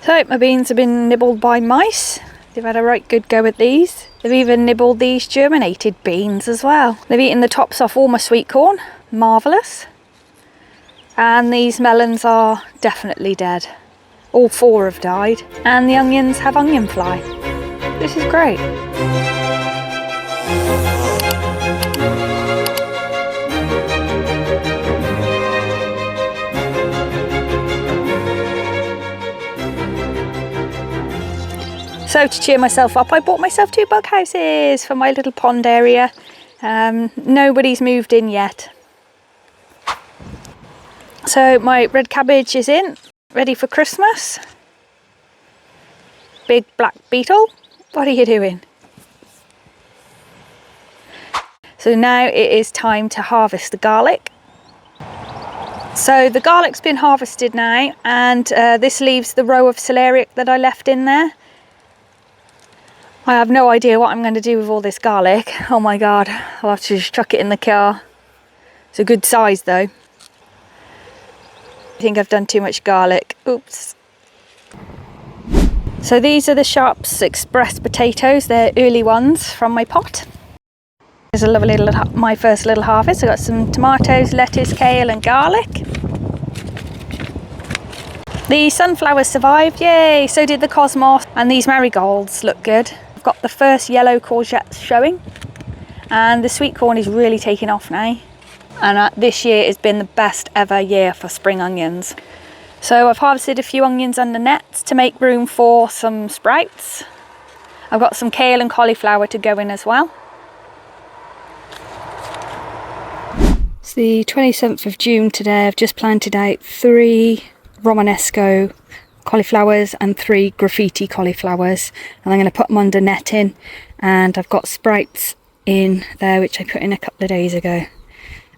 So my beans have been nibbled by mice. They've had a right good go at these. They've even nibbled these germinated beans as well. They've eaten the tops off all my sweet corn. Marvellous. And these melons are definitely dead. All 4 have died. And the onions have onion fly. This is great. So to cheer myself up, I bought myself 2 bug houses for my little pond area. Nobody's moved in yet. So my red cabbage is in, ready for Christmas. Big black beetle, what are you doing? So now it is time to harvest the garlic. So the garlic's been harvested now, and this leaves the row of celeriac that I left in there. I have no idea what I'm going to do with all this garlic. Oh my god, I'll have to just chuck it in the car. It's a good size though. I think I've done too much garlic. Oops. So these are the Sharps Express potatoes. They're early ones from my pot. There's a lovely little, my first little harvest. I've got some tomatoes, lettuce, kale and garlic. The sunflowers survived, yay! So did the cosmos, and these marigolds look good. I've got the first yellow courgettes showing, and the sweet corn is really taking off now. And this year has been the best ever year for spring onions. So I've harvested a few onions under nets to make room for some sprouts. I've got some kale and cauliflower to go in as well. It's the 27th of June today. I've just planted out 3 Romanesco cauliflowers and 3 graffiti cauliflowers, and I'm going to put them under netting, and I've got sprouts in there which I put in a couple of days ago.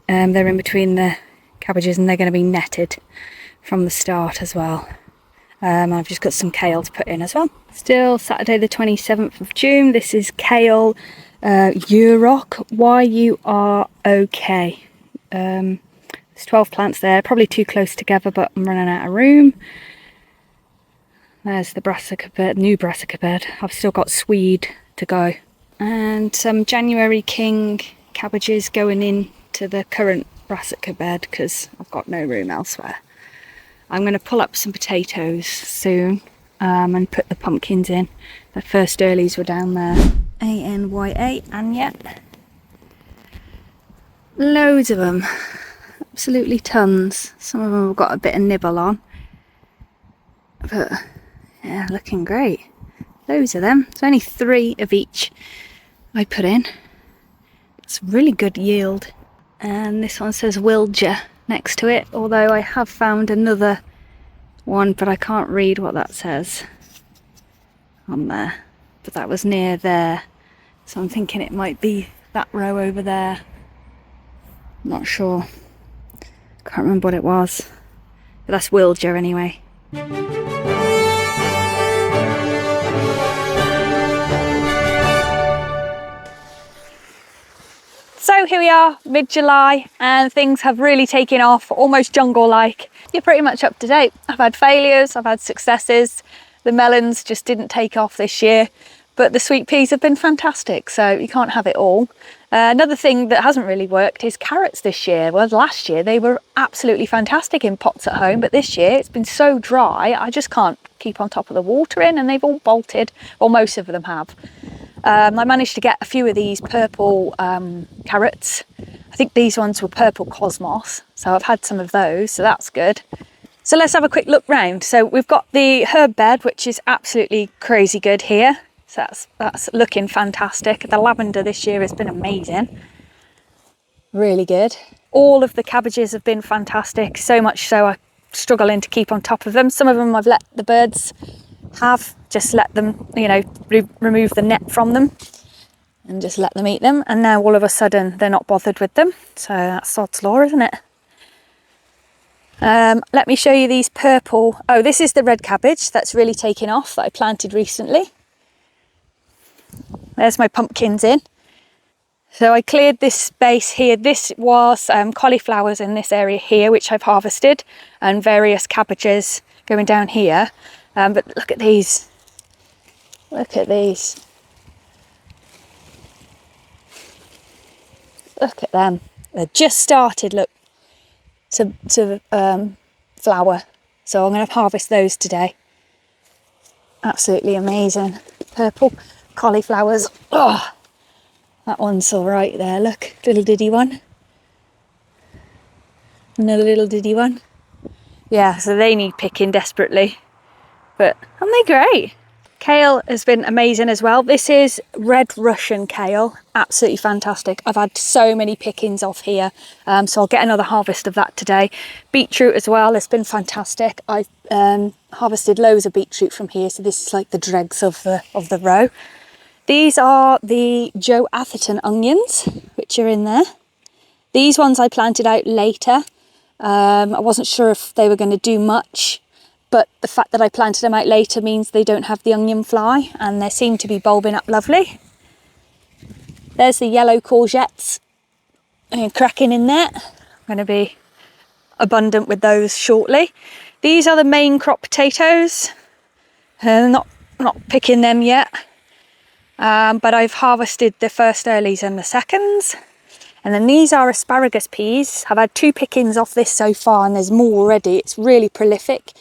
They're in between the cabbages and they're going to be netted from the start as well. I've just got some kale to put in as well. Still Saturday the 27th of June. This is kale Yurok, Y-U-R-O-K. There's 12 plants there, probably too close together, but I'm running out of room. There's the brassica bed, new brassica bed. I've still got swede to go. And some January King cabbages going in to the current brassica bed because I've got no room elsewhere. I'm going to pull up some potatoes soon and put the pumpkins in. The first earlies were down there. A-N-Y-A, Anya. Loads of them. Absolutely tons. Some of them have got a bit of nibble on. But yeah, looking great. Loads of them. There's only 3 of each I put in. It's really good yield. And this one says Wilger next to it, although I have found another one, but I can't read what that says on there. But that was near there, so I'm thinking it might be that row over there. I'm not sure. Can't remember what it was. But that's Wilger anyway. So here we are, mid-July, and things have really taken off, almost jungle-like. You're pretty much up to date. I've had failures, I've had successes. The melons just didn't take off this year, but the sweet peas have been fantastic, so you can't have it all. Another thing that hasn't really worked is carrots this year. Well, last year they were absolutely fantastic in pots at home, but this year it's been so dry, I just can't keep on top of the watering, and they've all bolted, or most of them have. I managed to get a few of these purple carrots. I think these ones were purple cosmos, so I've had some of those, so that's good. So let's have a quick look round. So we've got the herb bed, which is absolutely crazy good here. So that's looking fantastic. The lavender this year has been amazing. Really good. All of the cabbages have been fantastic, so much so I'm struggling to keep on top of them. Some of them I've let the birds have, just let them, you know, remove the net from them and just let them eat them, and now all of a sudden they're not bothered with them, so that's sod's law, isn't it? Let me show you these purple. Oh, this is the red cabbage that's really taken off that I planted recently. There's my pumpkins in. So I cleared this space here. This was cauliflowers in this area here, which I've harvested, and various cabbages going down here. But look at these. Look at these. Look at them. They're just started, look, to flower. So I'm going to harvest those today. Absolutely amazing. Purple cauliflowers. Oh, that one's all right there. Look, little diddy one. Another little diddy one. Yeah, so they need picking desperately. But aren't they great? Kale has been amazing as well. This is red Russian kale, absolutely fantastic. I've had so many pickings off here, so I'll get another harvest of that today. Beetroot as well, it's been fantastic. I've harvested loads of beetroot from here, so this is like the dregs of the row. These are the Joe Atherton onions, which are in there. These ones I planted out later. I wasn't sure if they were going to do much, but the fact that I planted them out later means they don't have the onion fly, and they seem to be bulbing up lovely. There's the yellow courgettes cracking in there. I'm going to be abundant with those shortly. These are the main crop potatoes. Not picking them yet, but I've harvested the first earlies and the seconds. And then these are asparagus peas. I've had 2 pickings off this so far, and there's more already. It's really prolific.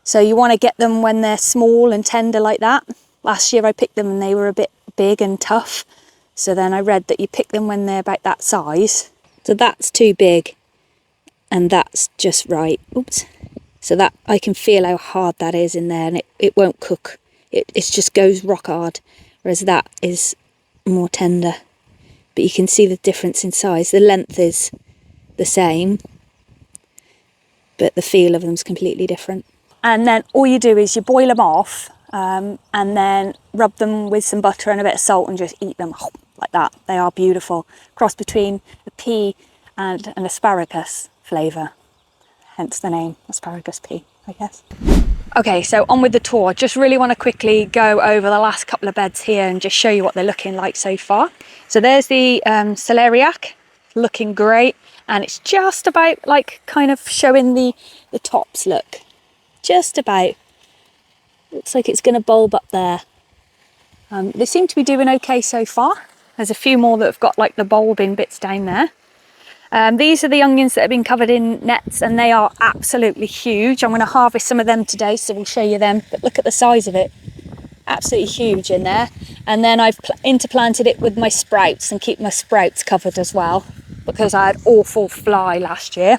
So you want to get them when they're small and tender like that. Last year I picked them and they were a bit big and tough. So then I read that you pick them when they're about that size. So that's too big and that's just right. Oops. So that I can feel how hard that is in there, and it won't cook. It just goes rock hard, whereas that is more tender. But you can see the difference in size. The length is the same, but the feel of them is completely different. And then all you do is you boil them off and then rub them with some butter and a bit of salt and just eat them like that. They are beautiful. Cross between a pea and an asparagus flavour. Hence the name, asparagus pea, I guess. Okay, so on with the tour. Just really want to quickly go over the last couple of beds here and just show you what they're looking like so far. So there's the celeriac, looking great. And it's just about like kind of showing the tops, look. Just about. Looks like it's going to bulb up there. They seem to be doing okay so far. There's a few more that have got like the bulbing bits down there. These are the onions that have been covered in nets, and they are absolutely huge. I'm going to harvest some of them today, so we'll show you them. But look at the size of it. Absolutely huge in there. And then I've interplanted it with my sprouts and keep my sprouts covered as well, because I had awful fly last year.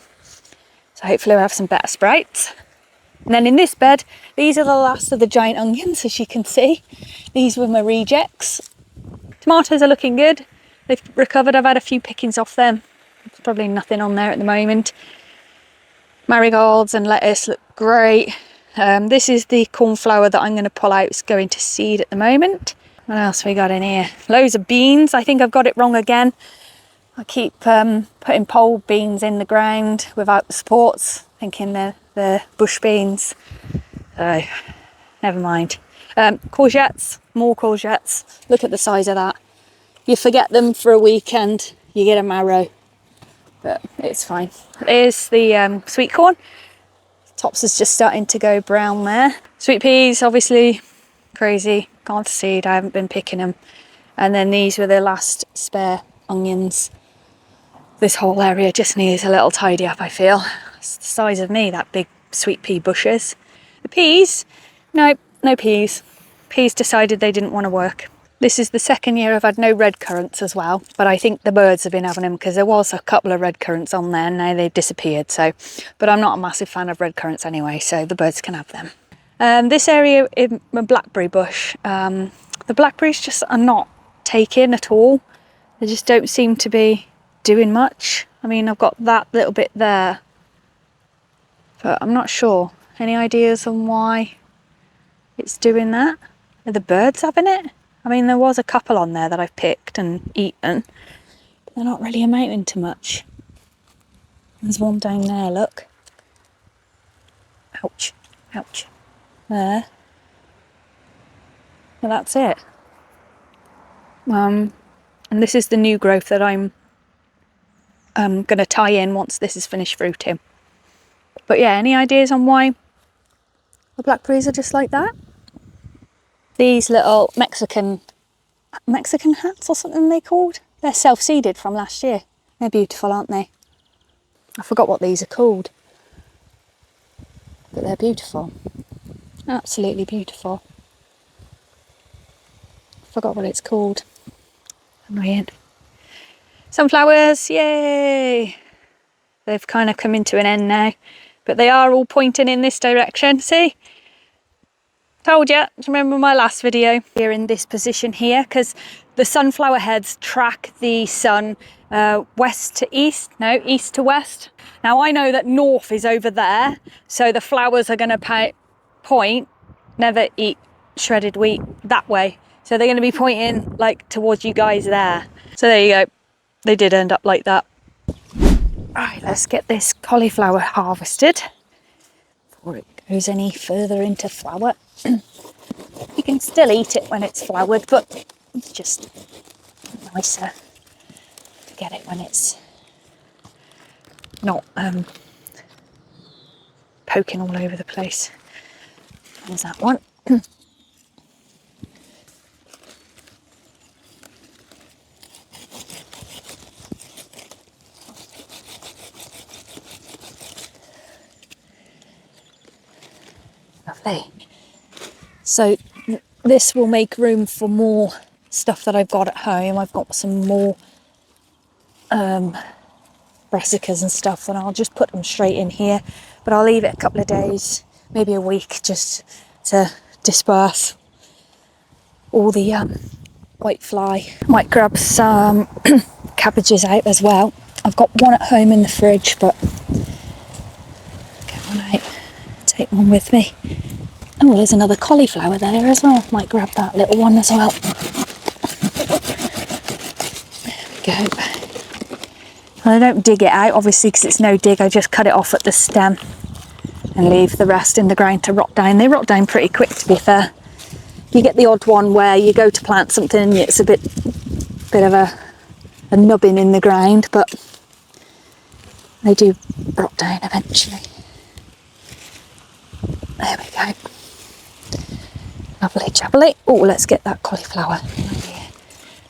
So hopefully we'll have some better sprouts. And then in this bed, these are the last of the giant onions, as you can see. These were my rejects. Tomatoes are looking good. They've recovered. I've had a few pickings off them. There's probably nothing on there at the moment. Marigolds and lettuce look great. This is the cornflower that I'm going to pull out. It's going to seed at the moment. What else we got in here? Loads of beans. I think I've got it wrong again. I keep putting pole beans in the ground without the supports, thinking they're bush beans. So, never mind. Courgettes, more courgettes. Look at the size of that. You forget them for a weekend, you get a marrow. But it's fine. There's the sweet corn. Tops is just starting to go brown there. Sweet peas, obviously, crazy. Can't seed, I haven't been picking them. And then these were the last spare onions. This whole area just needs a little tidy up, I feel. It's the size of me, that big sweet pea bushes. The peas, no peas. Peas decided they didn't want to work. This is the second year I've had no red currants as well, but I think the birds have been having them because there was a couple of red currants on there and now they've disappeared. So, but I'm not a massive fan of red currants anyway, so the birds can have them. This area is a blackberry bush. The blackberries just are not taking at all. They just don't seem to be doing much. I mean, I've got that little bit there, but I'm not sure. Any ideas on why it's doing that? Are the birds having it? I mean, there was a couple on there that I've picked and eaten. But they're not really amounting to much. There's one down there, look. Ouch, ouch. There. Well, that's it. And this is the new growth that I'm going to tie in once this is finished fruiting. But yeah, any ideas on why The blackberries are just like that. These little Mexican hats or something they called. They're self-seeded from last year. They're beautiful, aren't they? I forgot what these are called, but they're beautiful. Absolutely beautiful. Forgot what it's called. Annoying. Sunflowers, yay! They've kind of come into an end now, but they are all pointing in this direction. See? Told you. Remember my last video? Here in this position here, because the sunflower heads track the sun west to east, no, east to west. Now I know that north is over there, so the flowers are going to point, never eat shredded wheat, that way. So they're going to be pointing like towards you guys there. So there you go. They did end up like that. Right, let's get this cauliflower harvested before it goes any further into flower. You can still eat it when it's flowered, but it's just nicer to get it when it's not poking all over the place. There's that one. Lovely. So this will make room for more stuff that I've got at home. I've got some more brassicas and stuff, and I'll just put them straight in here, but I'll leave it a couple of days, maybe a week, just to disperse all the white fly. Might grab some cabbages out as well. I've got one at home in the fridge, but get one out, take one with me. Oh, there's another cauliflower there as well. Might grab that little one as well. There we go. I don't dig it out, obviously, because it's no dig. I just cut it off at the stem and leave the rest in the ground to rot down. They rot down pretty quick, to be fair. You get the odd one where you go to plant something and it's a bit of a nubbin in the ground, but they do rot down eventually. There we go. Lovely jubbly. Oh, let's get that cauliflower.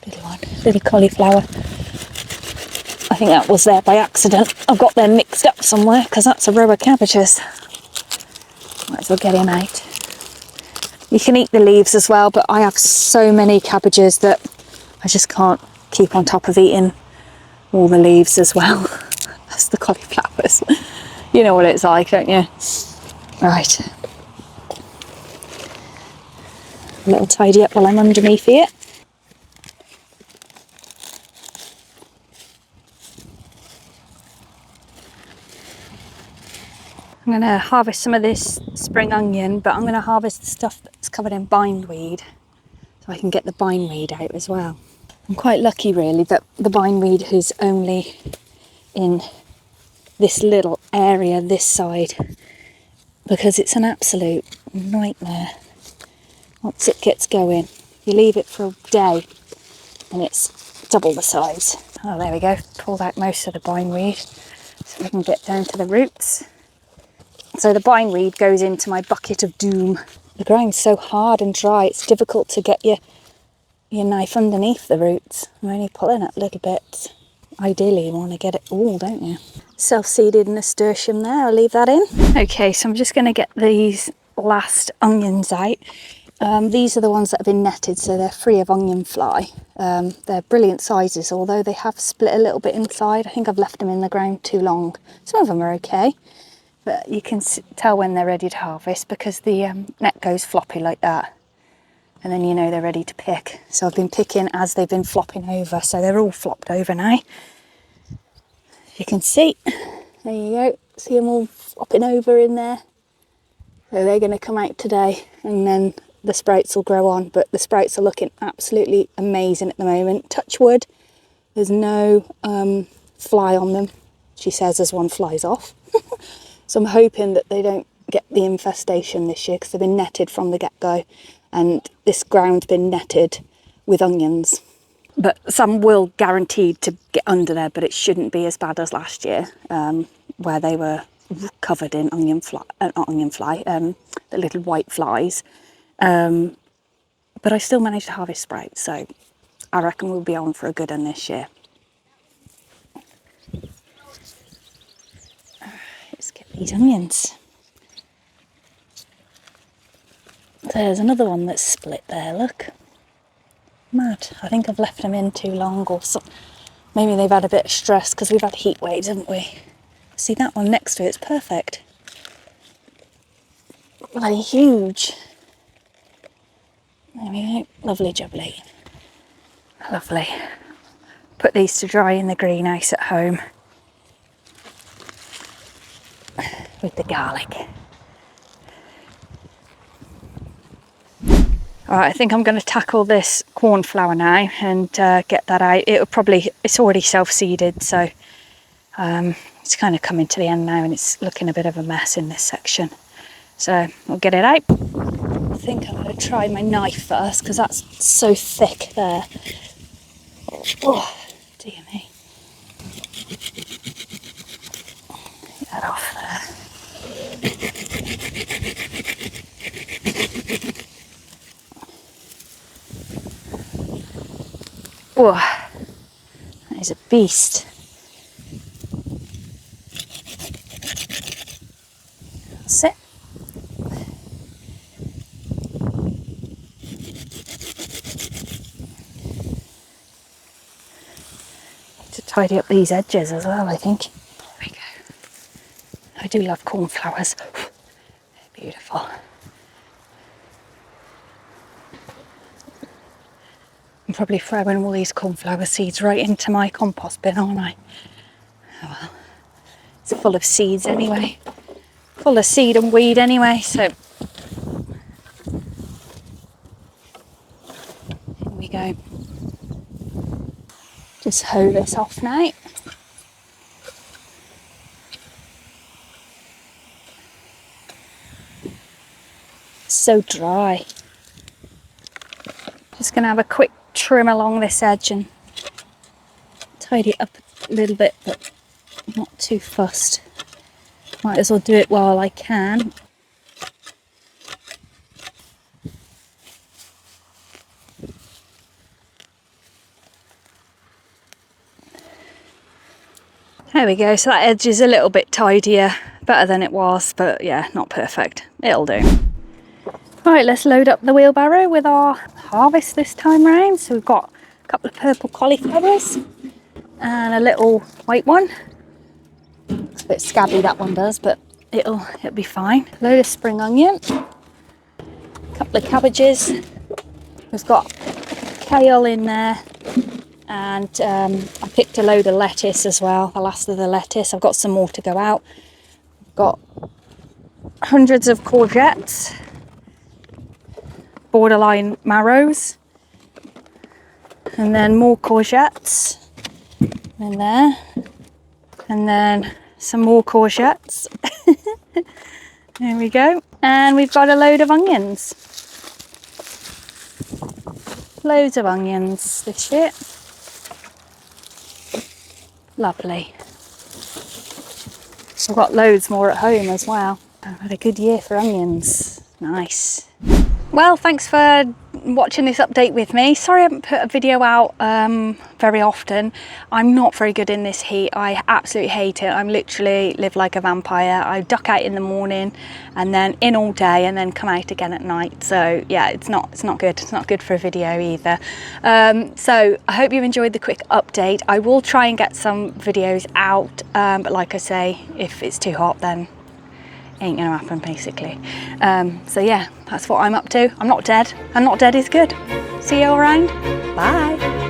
Little one, little cauliflower. I think that was there by accident. I've got them mixed up somewhere because that's a row of cabbages. Might as well get him out. You can eat the leaves as well, but I have so many cabbages that I just can't keep on top of eating all the leaves as well. That's the cauliflowers. You know what it's like, don't you? Right. A little tidy up while I'm underneath here. I'm going to harvest some of this spring onion, but I'm going to harvest the stuff that's covered in bindweed so I can get the bindweed out as well. I'm quite lucky really that the bindweed is only in this little area this side, because it's an absolute nightmare. Once it gets going, you leave it for a day and it's double the size. Oh, there we go. Pulled out most of the bindweed so we can get down to the roots. So the bindweed goes into my bucket of doom. The ground's so hard and dry, it's difficult to get your knife underneath the roots. I'm only pulling it a little bit. Ideally, you want to get it all, don't you? Self-seeded nasturtium there, I'll leave that in. Okay, so I'm just going to get these last onions out. These are the ones that have been netted, so they're free of onion fly. They're brilliant sizes, although they have split a little bit inside. I think I've left them in the ground too long. Some of them are okay, but you can tell when they're ready to harvest because the net goes floppy like that. And then you know they're ready to pick. So I've been picking as they've been flopping over, so they're all flopped over now. You can see, there you go, see them all flopping over in there. So they're going to come out today, and then the sprouts will grow on, but the sprouts are looking absolutely amazing at the moment. Touch wood, there's no fly on them, she says, as one flies off. So I'm hoping that they don't get the infestation this year because they've been netted from the get-go, and this ground's been netted with onions. But some will guaranteed to get under there, but it shouldn't be as bad as last year, where they were covered in onion fly, not onion fly, the little white flies. But I still managed to harvest sprouts, so I reckon we'll be on for a good one this year. Let's get these onions. There's another one that's split there, look. Mad. I think I've left them in too long, or so. Maybe they've had a bit of stress because we've had heat waves, haven't we? See, that one next to it's perfect. Bloody huge. There we go. Lovely jubbly. Lovely. Put these to dry in the greenhouse at home with the garlic. All right, I think I'm going to tackle this cornflower now and get that out. It's already self-seeded, so it's kind of coming to the end now and it's looking a bit of a mess in this section. So we'll get it out. I think I'm going to try my knife first because that's so thick there. Oh, dear me. Get that off there. Oh, that is a beast. That's it. To tidy up these edges as well, I think. There we go. I do love cornflowers. Beautiful. I'm probably throwing all these cornflower seeds right into my compost bin, aren't I? Oh well. It's full of seeds anyway. Full of seed and weed anyway, so here we go. Just hoe this off now. It's so dry. Just gonna have a quick trim along this edge and tidy it up a little bit, but not too fussed. Might as well do it while I can. There we go, so that edge is a little bit tidier, better than it was, but yeah, not perfect. It'll do. Right, let's load up the wheelbarrow with our harvest this time round. So we've got a couple of purple cauliflowers and a little white one. It's a bit scabby, that one does, but it'll be fine. Load of spring onion, a couple of cabbages. We've got kale in there, and I picked a load of lettuce as well, the last of the lettuce. I've got some more to go out. I've got hundreds of courgettes, borderline marrows, and then more courgettes in there, and then some more courgettes. There we go. And we've got a load of onions. Loads of onions this year. Lovely. I've got loads more at home as well. I've had a good year for onions. Nice. Well, thanks for watching this update with me. Sorry I haven't put a video out very often. I'm not very good in this heat. I absolutely hate it. I'm literally live like a vampire. I duck out in the morning and then in all day and then come out again at night. So yeah, it's not good. It's not good for a video either. So I hope you enjoyed the quick update. I will try and get some videos out, but like I say, if it's too hot, then ain't gonna happen basically. So yeah, that's what I'm up to. I'm not dead, and not dead is good. See you all around. Bye.